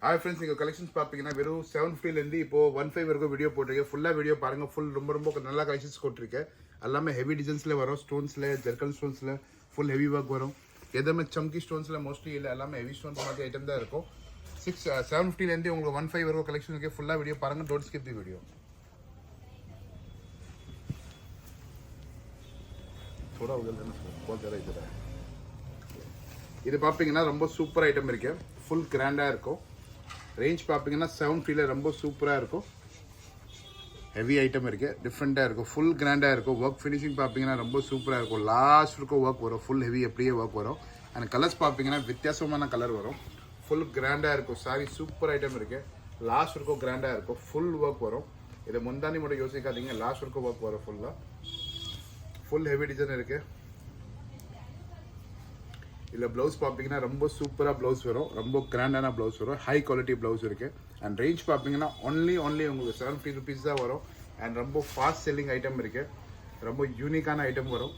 Hi friends, நீங்கள் collections பார்ப்பீங்கன்னா வெறும் 750லேருந்து இப்போ 15 வரைக்கும் வீடியோ போட்டிருக்கேன். ஃபுல்லாக வீடியோ பாருங்கள். ரொம்ப நல்லா கலெக்ஷன்ஸ் போட்டிருக்கேன். எல்லாமே ஹெவி டிசைன்ஸில் வரும். ஸ்டோன்ஸில், ஜெர்கன் ஸ்டோன்ஸில் ஃபுல் ஹெவி ஒர்க் வரும். எதுவுமே சம்கி ஸ்டோன்ஸில் மோஸ்ட்லி இல்லை. எல்லாமே ஹெவி ஸ்டோன்ஸ் மாதிரி ஐட்டம் தான் இருக்கும். 750லேருந்து உங்களுக்கு 15 வரைக்கும் கலெக்ஷன் இருக்குது. ஃபுல்லாக வீடியோ பாருங்கள். Don't skip the video. थोड़ा இது பார்த்தீங்கன்னா ரொம்ப சூப்பர் ஐட்டம் இருக்கு. ஃபுல் கிராண்டாக இருக்கும். ரேஞ்ச் பார்த்தீங்கன்னா 750ல ரொம்ப சூப்பராக இருக்கும். ஹெவி ஐட்டம் இருக்கு. டிஃப்ரெண்ட்டாக இருக்கும். ஃபுல் கிராண்டாக இருக்கும். ஒர்க் ஃபினிஷிங் பார்த்தீங்கன்னா ரொம்ப சூப்பராக இருக்கும். லாஸ்ட் இருக்கும் ஒர்க் வரும். ஃபுல் ஹெவி அப்படியே ஒர்க் வரும். அண்ட் கலர்ஸ் பார்த்தீங்கன்னா வித்தியாசமான கலர் வரும். ஃபுல் கிராண்டாக இருக்கும். சாரி சூப்பர் ஐட்டம் இருக்கு. லாஸ்ட் இருக்கும் கிராண்டாக இருக்கும். ஃபுல் ஒர்க் வரும். இதை முந்தானி மட்டும் யோசிக்காதீங்க. லாஸ்ட் இருக்கும் ஒர்க் வரும். ஃபுல் ஹெவி டிசைன் இருக்கு. இதில் ப்ளவுஸ் பார்த்தீங்கன்னா ரொம்ப சூப்பராக ப்ளவுஸ் வரும். ரொம்ப கிராண்டான ப்ளவுஸ் வரும். ஹை குவாலிட்டி ப்ளவுஸ் இருக்குது. அண்ட் ரேஞ்ச் பார்த்தீங்கன்னா ஒன்லி உங்களுக்கு 70 ருபீஸ் தான் வரும். அண்ட் ரொம்ப ஃபாஸ்ட் செல்லிங் ஐட்டம் இருக்குது. ரொம்ப யூனிக்கான ஐட்டம் வரும்.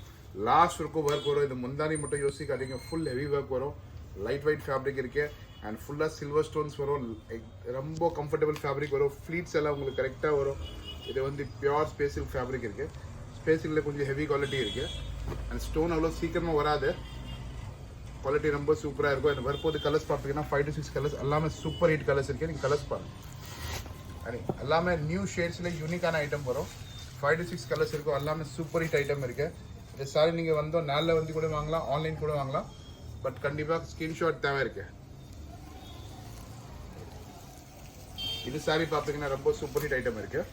லாஸ்ட் இருக்கும் ஒர்க் வரும். இது முந்தானி மட்டும் யோசிக்காதீங்க. ஃபுல் ஹெவி ஒர்க் வரும். லைட் வெயிட் ஃபேப்ரிக் இருக்குது. அண்ட் ஃபுல்லாக சில்வர் ஸ்டோன்ஸ் வரும். ரொம்ப கம்ஃபர்டபுள் ஃபேப்ரிக் வரும். ஃப்ளீட்ஸ் எல்லாம் உங்களுக்கு கரெக்டாக வரும். இது பியூர் ஸ்பேசில் ஃபேப்ரிக் இருக்குது. ஸ்பேசிலில் கொஞ்சம் ஹெவி குவாலிட்டி இருக்குது. அண்ட் ஸ்டோன் அவ்வளோ சீக்கிரமாக வராது. குவாலிட்டி ரொம்ப சூப்பராக இருக்கும். எனக்கு வரப்போது கலர்ஸ் பார்த்தீங்கன்னா 5 to 6 கலர்ஸ் எல்லாமே சூப்பர் ஹிட் கலர்ஸ் இருக்குது. நீங்கள் கலர்ஸ் பாருங்கள். எல்லாமே நியூ ஷேட்ஸில் யூனிக்கான ஐட்டம் வரும். 5 to 6 கலர்ஸ் இருக்கும். எல்லாமே சூப்பர் ஹிட் ஐட்டம் இருக்குது. இந்த சாரி நீங்கள் நேரில் கூட வாங்கலாம், ஆன்லைன் கூட வாங்கலாம். பட் கண்டிப்பாக ஸ்க்ரீன்ஷாட் தேவை இருக்குது. இது சாரி பார்த்தீங்கன்னா ரொம்ப சூப்பர் ஹிட் ஐட்டம் இருக்குது.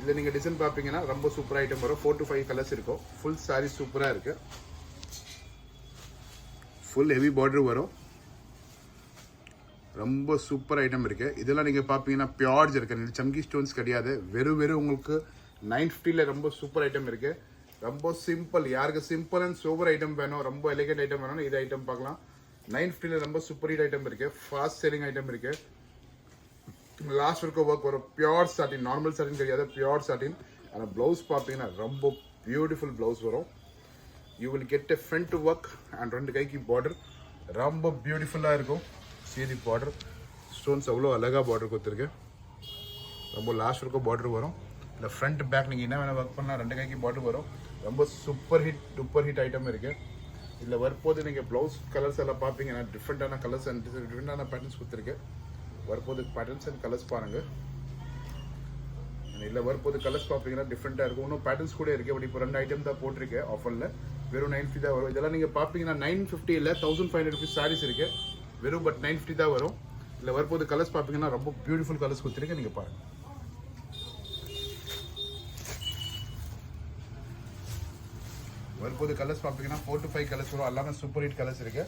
இதில் நீங்கள் டிசைன் பார்ப்பீங்கன்னா ரொம்ப சூப்பர் ஐட்டம் வரும். 4 to 5 கலர்ஸ் இருக்கும். ஃபுல் சாரி சூப்பராக இருக்குது. ஃபுல் ஹெவி பார்டர் வரும். ரொம்ப சூப்பர் ஐட்டம் இருக்குது. இதெல்லாம் நீங்கள் பார்ப்பீங்கன்னா பியூர் ஜெர்கன். சம்கி ஸ்டோன்ஸ் கிடையாது. வெறும் உங்களுக்கு 950ல ரொம்ப சூப்பர் ஐட்டம் இருக்குது. ரொம்ப சிம்பிள். யாருக்கு சிம்பிள் அண்ட் சூப்பர் ஐட்டம் வேணும், ரொம்ப எலிகண்ட் ஐட்டம் வேணும், இது ஐட்டம் பார்க்கலாம். 950ல ரொம்ப சூப்பர் ஹிட் ஐட்டம் இருக்குது. ஃபாஸ்ட் செல்லிங் ஐட்டம் இருக்குது. லாஸ்ட் வரைக்கும் ஒர்க் வரும். பியூர் சாட்டின். நார்மல் சாட்டின் கிடையாது, பியூர் சாட்டின். ஆனால் ப்ளவுஸ் பார்த்தீங்கன்னா ரொம்ப பியூட்டிஃபுல் ப்ளவுஸ் வரும். You will get a front work and ரெண்டு கைக்கு பார்டர் ரொம்ப பியூட்டிஃபுல்லாக இருக்கும். சீதி பார்டர் ஸ்டோன்ஸ் அவ்வளோ அழகாக பார்டர் கொடுத்துருக்கேன். ரொம்ப லாஸ்ட் வரைக்கும் பார்டர் வரும். இந்த ஃப்ரண்ட் பேக் நீங்கள் என்ன வேணால் ஒர்க் பண்ணால் ரெண்டு கைக்கு பார்டர் வரும். ரொம்ப சூப்பர் ஹிட் ஐட்டம் இருக்குது. இதில் வரப்போது நீங்கள் ப்ளவுஸ் கலர்ஸ் எல்லாம் பார்ப்பீங்கன்னா டிஃப்ரெண்ட்டான கலர்ஸ் அண்ட் டிஃப்ரெண்ட்டான பேட்டர்ன்ஸ் கொடுத்துருக்கேன். வரப்போது பேட்டர்ன்ஸ் அண்ட் கலர்ஸ் பாருங்கள். இதில் வரப்போது கலர்ஸ் பார்ப்பீங்கன்னா டிஃப்ரெண்ட்டாக இருக்கும். இன்னும் பேட்டர்ன்ஸ் கூட இருக்குது. அப்படி இப்போ 2 ஐட்டம் தான் போட்டிருக்கேன் ஆஃபரில். வெறும் 950 தான் வரும். இதெல்லாம் நீங்கள் பார்ப்பீங்கன்னா 950 இல்லை 1500 ருபீஸ் சாரீஸ் இருக்குது. வெறும் பட் 950 தான் வரும். இல்லை வரப்போது கலர்ஸ் பார்ப்பீங்கன்னா ரொம்ப பியூட்டிஃபுல் கலர்ஸ் கொடுத்துருக்கேன். நீங்கள் பாருங்கள். வரப்போது கலர்ஸ் பார்ப்பீங்கன்னா 4 to 5 கலர்ஸ் வரும். எல்லாமே சூப்பர் ஹிட் கலர்ஸ் இருக்குது.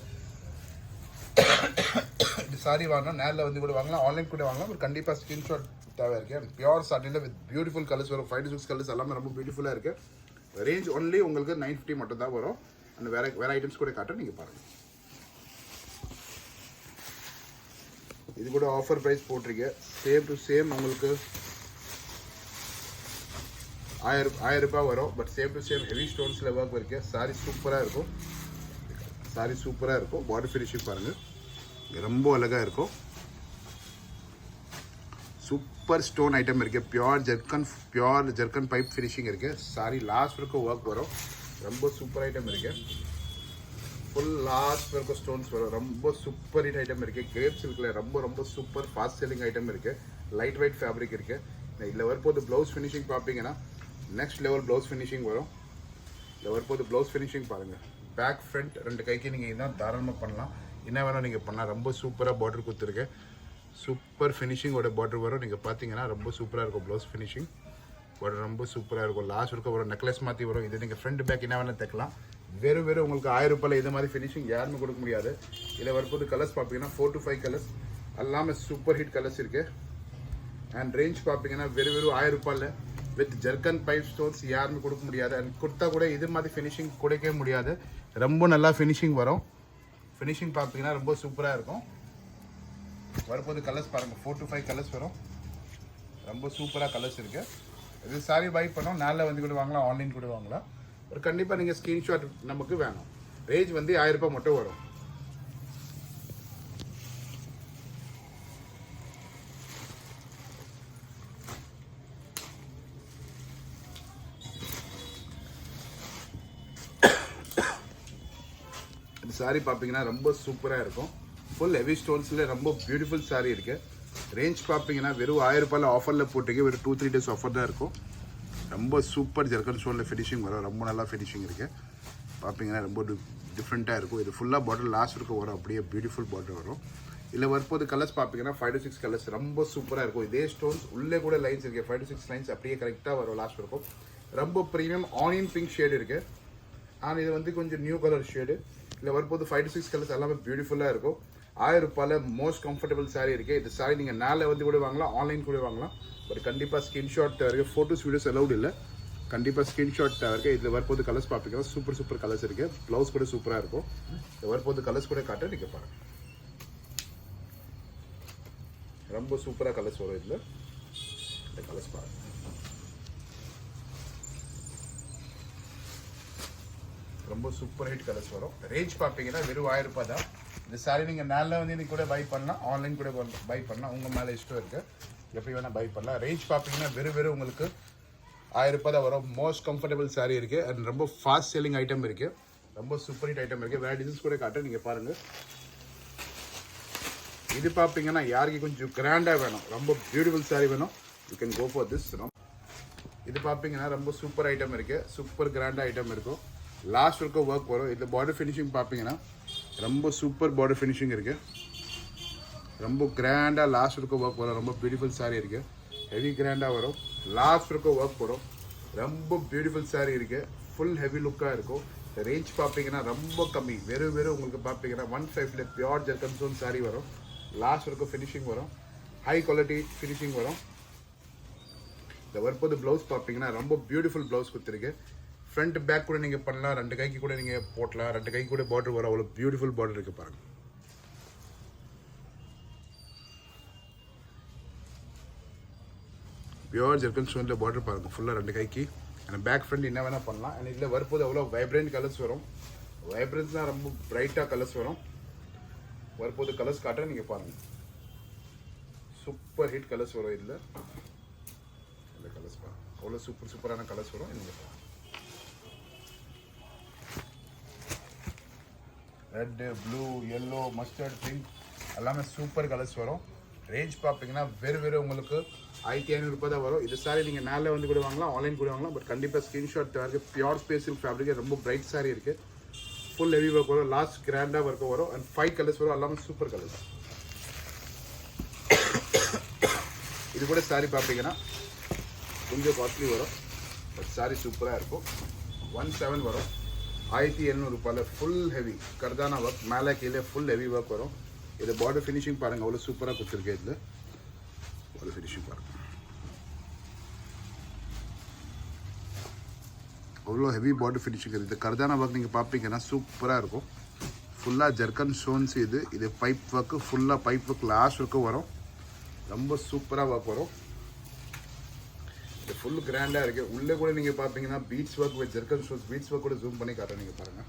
இது சாரி வாங்கலாம், நேரில் கூட வாங்கலாம், ஆன்லைன் கூட வாங்கலாம். ஒரு கண்டிப்பாக ஸ்க்ரீன்ஷாட் தேவை இருக்குது. பியூர் சாட்டினில் வித் பியூட்டிஃபுல் கலர்ஸ் வரும். 5 to 6 கலர்ஸ் எல்லாமே ரொம்ப பியூட்டிஃபுல்லாக இருக்குது. ரேஞ்ச் ஒன்லி உங்களுக்கு 950 மட்டும் தான் வரும். அந்த வேற ஐட்டம்ஸ் கூட காட்டுறேன், நீங்கள் பாருங்கள். இது கூட ஆஃபர் ப்ரைஸ் போட்டிருக்கேன். சேம் டு சேம் உங்களுக்கு 1000 ரூபாய் வரும். But same to same heavy ஸ்டோன்ஸில் ஒர்க் இருக்கு. சாரி சூப்பராக இருக்கும். பார்டர் ஃபினிஷிங் பாருங்கள். ரொம்ப அழகாக இருக்கும். சூப்பர் ஸ்டோன் ஐட்டம் இருக்குது. பியூர் ஜெர்கன் பைப் ஃபினிஷிங் இருக்குது. சாரி லாஸ்ட் வரைக்கும் ஒர்க் வரும். ரொம்ப சூப்பர் ஐட்டம் இருக்குது. ஃபுல் லாஸ்ட் வரைக்கும் ஸ்டோன்ஸ் வரும். ரொம்ப சூப்பர் ஹிட் ஐட்டம் இருக்குது. கிரேப் சில்கில் ரொம்ப சூப்பர் ஃபாஸ்ட் செல்லிங் ஐட்டம் இருக்குது. லைட் வெயிட் ஃபேப்ரிக் இருக்குது. இதில் வரப்போது ப்ளவுஸ் ஃபினிஷிங் பார்ப்பீங்கன்னா நெக்ஸ்ட் லெவல் ப்ளவுஸ் ஃபினிஷிங் வரும். இதில் வரப்போது ப்ளவுஸ் ஃபினிஷிங் பாருங்கள். பேக் ஃப்ரண்ட் ரெண்டு கைக்கு நீங்கள் இதான் தாராளமாக பண்ணலாம். என்ன வேணால் நீங்கள் பண்ணலாம். ரொம்ப சூப்பராக பார்டர் கொடுத்துருக்கேன். சூப்பர் ஃபினிஷிங்கோட பார்டர் வரும். நீங்கள் பார்த்தீங்கன்னா ரொம்ப சூப்பராக இருக்கும். ப்ளவுஸ் ஃபினிஷிங் பார்டர் ரொம்ப சூப்பராக இருக்கும். லாஸ்ட் வரைக்கும் வரும். நெக்லஸ் மாற்றி வரும். இது நீங்கள் ஃப்ரண்ட் பேக் என்ன வேணால் தைக்கலாம். வெறும் உங்களுக்கு 1000 ரூபாயில் இது மாதிரி ஃபினிஷிங் யாருமே கொடுக்க முடியாது. இதில் வரப்போது கலர்ஸ் பார்த்தீங்கன்னா 4 to 5 கலர்ஸ் எல்லாமே சூப்பர் ஹிட் கலர்ஸ் இருக்குது. அண்ட் ரேஞ்ச் பார்த்தீங்கன்னா வெறும் 1000 ரூபாயில் வித் ஜெர்கன் பைப் ஸ்டோன்ஸ் யாருமே கொடுக்க முடியாது. அண்ட் கொடுத்தா கூட இது மாதிரி ஃபினிஷிங் கொடுக்கவே முடியாது. ரொம்ப நல்லா ஃபினிஷிங் வரும். ஃபினிஷிங் பார்த்தீங்கன்னா ரொம்ப சூப்பராக இருக்கும். வரப்போது கலர்ஸ் பாருங்கள். 4 to 5 கலர்ஸ் வரும். ரொம்ப சூப்பராக கலர்ஸ் இருக்குது. இது சாரி பை பண்ணோம். நேரில் கூட வாங்கலாம், ஆன்லைன் கூட வாங்கலாம். ஒரு கண்டிப்பாக நீங்கள் ஸ்க்ரீன்ஷாட் நமக்கு வேணும். ரேஞ்ச் 1000 ரூபாய் மட்டும் வரும். saree பார்த்தீங்கன்னா ரொம்ப சூப்பராக இருக்கும். ஃபுல் ஹெவி ஸ்டோன்ஸில் ரொம்ப பியூட்டிஃபுல் saree இருக்குது. ரேஞ்ச் பார்த்தீங்கன்னா வெறும் 1000 ரூபாயில் ஆஃபரில் போட்டிங்க. வெறும் 2-3 டேஸ் ஆஃபர் தான் இருக்கும். ரொம்ப சூப்பர் ஜர்க்கன் ஸ்டோனில் ஃபினிஷிங் வரும். ரொம்ப நல்லா ஃபினிஷிங் இருக்குது. பார்த்தீங்கன்னா ரொம்ப டிஃப்ரெண்ட்டாக இருக்கும். இது ஃபுல்லாக பாட்டில் லாஸ்ட் இருக்க வரும். அப்படியே பியூட்டிஃபுல் பாட்டில் வரும். இல்லை வரப்போது கலர்ஸ் பார்த்தீங்கன்னா 5 to 6 கலர்ஸ் ரொம்ப சூப்பராக இருக்கும். இதே ஸ்டோன்ஸ் உள்ளே கூட லைன்ஸ் இருக்குது. 5 to 6 லைன்ஸ் அப்படியே கரெக்டாக வரும். லாஸ்ட் இருக்கும். ரொம்ப ப்ரீமியம் ஆனியன் பிங்க் ஷேடு இருக்குது. ஆனால் இது வந்து கொஞ்சம் நியூ கலர் ஷேடு. இல்லை வரப்போது 5 to 6 கலர்ஸ் எல்லாமே பியூட்டிஃபுல்லாக இருக்கும். 1000 ரூபாயில் மோஸ்ட் கம்ஃபர்டபுள் saree இருக்குது. இந்த saree நீங்கள் நேரில் வந்து கூட வாங்கலாம், ஆன்லைன் கூட வாங்கலாம். பட் கண்டிப்பாக ஸ்கிரீன்ஷாட் இருக்குது. ஃபோட்டோஸ் வீடியோஸ் அலௌட் இல்லை. கண்டிப்பாக ஸ்கிரீன்ஷாட் இருக்குது. இதில் வரப்போது கலர்ஸ் பார்ப்பீங்கன்னா சூப்பர் கலர்ஸ் இருக்குது. ப்ளவுஸ் கூட சூப்பராக இருக்கும். இது வரப்போது கலர்ஸ் கூட காட்ட நீங்கள் பாருங்கள். ரொம்ப சூப்பராக கலர்ஸ் வரும். இதில் இந்த கலர்ஸ் பாருங்கள். ரொம்ப சூப்பர் ஹிட் கலர்ஸ் வரும். ரேஞ்ச் பார்ப்பீங்கன்னா வெறும் 1000 ரூபாய் தான். இந்த saree நீங்கள் நேரில் வந்து நீங்கள் கூட பை பண்ணலாம், ஆன்லைன் கூட பை பண்ணலாம். உங்கள் மேலே இஷ்டம் இருக்குது. எப்படி வேணால் பை பண்ணலாம். ரேஞ்ச் பார்ப்பீங்கன்னா வெறும் உங்களுக்கு 1000 ரூபாய் தான் வரும். மோஸ்ட் கம்ஃபர்டபுள் saree இருக்குது. அண்ட் ரொம்ப ஃபாஸ்ட் செல்லிங் ஐட்டம் இருக்குது. ரொம்ப சூப்பர் ஹிட் ஐட்டம் இருக்குது. வேறு டிசைன்ஸ் கூட காட்ட நீங்கள் பாருங்கள். இது பார்ப்பீங்கன்னா யாருக்கு கொஞ்சம் கிராண்டாக வேணும், ரொம்ப பியூட்டிஃபுல் saree வேணும், you can go for this. இது பார்ப்பீங்கன்னா ரொம்ப சூப்பர் ஐட்டம் இருக்குது. சூப்பர் கிராண்டாக ஐட்டம் இருக்கும். லாஸ்ட் வரைக்கும் ஒர்க் வரும். இதில் பார்டர் ஃபினிஷிங் பார்ப்பீங்கன்னா ரொம்ப சூப்பர் பார்டர் ஃபினிஷிங் இருக்குது. ரொம்ப கிராண்டாக லாஸ்ட் வரைக்கும் ஒர்க் வரும். ரொம்ப பியூட்டிஃபுல் saree இருக்குது. ஹெவி கிராண்டாக வரும். லாஸ்ட் வரைக்கும் ஒர்க் வரும். ரொம்ப பியூட்டிஃபுல் saree இருக்குது. ஃபுல் ஹெவி லுக்காக இருக்கும். ரேஞ்ச் பார்ப்பீங்கன்னா ரொம்ப கம்மி. வெறும் உங்களுக்கு பார்ப்பீங்கன்னா 150 பியோர் ஜர்க்கன் ஸ்டோன் saree வரும். லாஸ்ட் வரைக்கும் ஃபினிஷிங் வரும். ஹை குவாலிட்டி ஃபினிஷிங் வரும். இந்த வரப்போது ப்ளவுஸ் பார்ப்பீங்கன்னா ரொம்ப பியூட்டிஃபுல் ப்ளவுஸ் கொடுத்துருக்கு. ஃப்ரண்ட் பேக் கூட நீங்கள் பண்ணலாம். 2 கைக்கு கூட நீங்கள் போட்டலாம். 2 கைக்கு கூட பார்டர் வரும். அவ்வளோ பியூட்டிஃபுல் பார்டர் இருக்குது பாருங்கள். பியூர் ஜர்க்கன் ஸ்டோனில் பார்டர் பாருங்கள். ஃபுல்லாக 2 கைக்கு. அண்ட் பேக் ஃப்ரண்ட் என்ன வேணால் பண்ணலாம். அண்ட் இதில் வரப்போது அவ்வளோ வைப்ரண்ட் கலர்ஸ் வரும். வைப்ரன்ஸ்னால் ரொம்ப பிரைட்டாக கலர்ஸ் வரும். வரப்போது கலர்ஸ் காட்ட நீங்கள் பாருங்கள். சூப்பர் ஹிட் கலர்ஸ் வரும். இதில் இந்த கலர்ஸ் பாருங்கள். அவ்வளோ சூப்பரான கலர்ஸ் வரும். நீங்கள் பாருங்கள். Red, blue, yellow, mustard, pink எல்லாமே சூப்பர் கலர்ஸ் வரும். ரேஞ்ச் பார்ப்பீங்கன்னா வெறும் உங்களுக்கு 1500 ரூபாய் தான் வரும். இது saree நீங்கள் நேரில் வந்து கூட வாங்கலாம், ஆன்லைன் கூட வாங்கலாம். பட் கண்டிப்பாக ஸ்க்ரீன்ஷாட் தேவை. பியூர் ஸ்பேசியல் ஃபேப்ரிக் ரொம்ப பிரைட் saree இருக்குது. ஃபுல் ஹெவி ஒர்க் வரும். லாஸ்ட் கிராண்டாக ஒர்க் வரும். அண்ட் 5 கலர்ஸ் வரும். எல்லாமே சூப்பர் கலர்ஸ். இது கூட saree பார்ப்பீங்கன்னா கொஞ்சம் காஸ்ட்லி வரும். பட் saree சூப்பராக இருக்கும். 17 வரும். 1700 ரூபாயில் ஃபுல் ஹெவி கர்தானா ஒர்க். மேலே கீழே ஃபுல் ஹெவி ஒர்க் வரும். இது பார்டர் ஃபினிஷிங் பாருங்கள். அவ்வளோ சூப்பராக கொடுத்துருக்கேன். இதில் அவ்வளோ ஃபினிஷிங் பாருங்கள். அவ்வளோ ஹெவி பார்டர் ஃபினிஷிங் இருக்குது. இது கர்தானா ஒர்க் நீங்கள் பார்ப்பீங்கன்னா சூப்பராக இருக்கும். ஃபுல்லாக ஜர்க்கன் ஸ்டோன்ஸ். இது பைப் ஒர்க்கு. ஃபுல்லாக பைப் ஒர்க் லாஸ்ட் ஒர்க்கும் வரும். ரொம்ப சூப்பராக ஒர்க் வரும். இது ஃபுல் கிராண்டாக இருக்குது. உள்ளே கூட நீங்கள் பார்த்தீங்கன்னா beads work with zircon stones. Beads work கூட ஜூம் பண்ணி காட்டுறேன். நீங்கள் பாருங்கள்.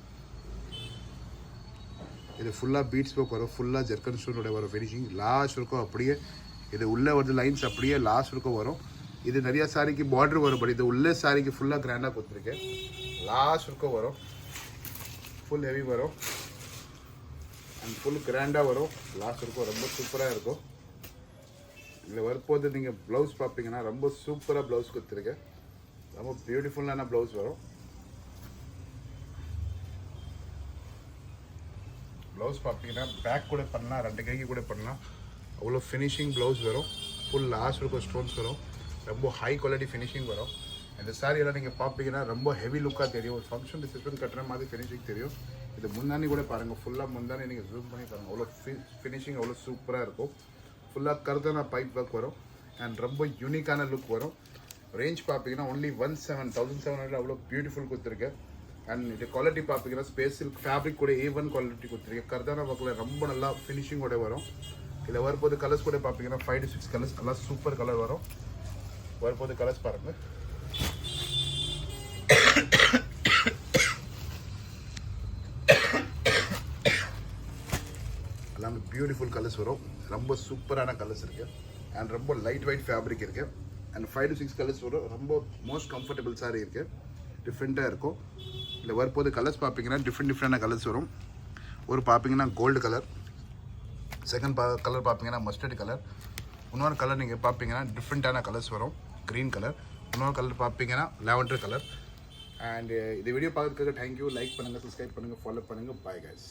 இது ஃபுல்லாக பீட்ஸ் ஒர்க் வரும். ஃபுல்லாக ஜர்க்கன் ஸ்டோனோட வரும் ஃபினிஷிங். லாஸ்ட் இருக்கும் அப்படியே. இது உள்ளே வருது லைன்ஸ் அப்படியே லாஸ்ட் இருக்கும் வரும். இது நிறையா சாரிக்கு பார்டர் வரும். பட் இது உள்ளே சாரிக்கு ஃபுல்லாக கிராண்டாக கொடுத்துருக்கேன். லாஸ்ட் இருக்கும் வரும். ஃபுல் ஹெவி வரும். அண்ட் ஃபுல் கிராண்டாக வரும். லாஸ்ட் இருக்கும். ரொம்ப சூப்பராக இருக்கும். இதில் வரப்போது நீங்கள் ப்ளவுஸ் பார்ப்பீங்கன்னா ரொம்ப சூப்பராக ப்ளவுஸ் கொடுத்துருக்கேன். ரொம்ப பியூட்டிஃபுல்லான ப்ளவுஸ் வரும். ப்ளவுஸ் பார்த்தீங்கன்னா பேக் கூட பண்ணலாம், 2 கைக்கு கூட பண்ணலாம். அவ்வளோ ஃபினிஷிங் ப்ளவுஸ் வரும். ஃபுல் லாஸ்ட் இருக்கும் ஸ்டோன்ஸ் வரும். ரொம்ப ஹை குவாலிட்டி ஃபினிஷிங் வரும். இந்த சாரியெல்லாம் நீங்கள் பார்ப்பீங்கன்னா ரொம்ப ஹெவி லுக்காக தெரியும். ஒரு ஃபங்க்ஷன் ரிசப்ஷன் கட்டுற மாதிரி ஃபினிஷிங் தெரியும். இது முந்தானி கூட பாருங்கள். ஃபுல்லாக முந்தானி நீங்கள் ஜூம் பண்ணி பாருங்கள். அவ்வளோ ஃபினிஷிங் அவ்வளோ சூப்பராக இருக்கும். ஃபுல்லாக கர்தானா பைப் ஒர்க் வரும். அண்ட் ரொம்ப யூனிக்கான லுக் வரும். ரேஞ்ச் பார்ப்பீங்கன்னா ஒன்லி 1700 அவ்வளோ பியூட்டிஃபுல் கொடுத்துருக்கேன். அண்ட் இது குவாலிட்டி பார்ப்பீங்கன்னா ஸ்பேஷியல் ஃபேப்ரிக் கூட A1 குவாலிட்டி கொடுத்துருக்கேன். கர்தானா ஒர்க்கில் ரொம்ப நல்லா ஃபினிஷிங்கோட வரும். இதில் வரப்போது கலர்ஸ் கூட பார்ப்பீங்கன்னா 5 to 6 கலர்ஸ் நல்லா சூப்பர் கலர் வரும். வரப்போது கலர்ஸ் பாருங்கள். எல்லாமே பியூட்டிஃபுல் கலர்ஸ் வரும். ரொம்ப சூப்பரான கலர்ஸ் இருக்குது. அண்ட் ரொம்ப லைட் வெயிட் ஃபேப்ரிக் இருக்குது. அண்ட் 5 to 6 கலர்ஸ் வரும். ரொம்ப மோஸ்ட் கம்ஃபர்டபுள் சாரி இருக்குது. டிஃப்ரெண்ட்டாக இருக்கும். இல்லை வரப்போது கலர்ஸ் பார்ப்பீங்கன்னா டிஃப்ரெண்டான கலர்ஸ் வரும். ஒரு பார்த்தீங்கன்னா கோல்டு கலர், செகண்ட் கலர் பார்த்தீங்கன்னா மஸ்டர்ட் கலர், இன்னொரு கலர் நீங்கள் பார்ப்பீங்கன்னா டிஃப்ரெண்ட்டான கலர்ஸ் வரும், க்ரீன் கலர், இன்னொரு கலர் பார்ப்பீங்கன்னா லாவெண்டர் கலர். அண்ட் இந்த வீடியோ பார்க்கறதுக்கு தேங்க்யூ. லைக் பண்ணுங்கள், சப்ஸ்கிரைப் பண்ணுங்கள், ஃபாலோ பண்ணுங்கள். Bye guys.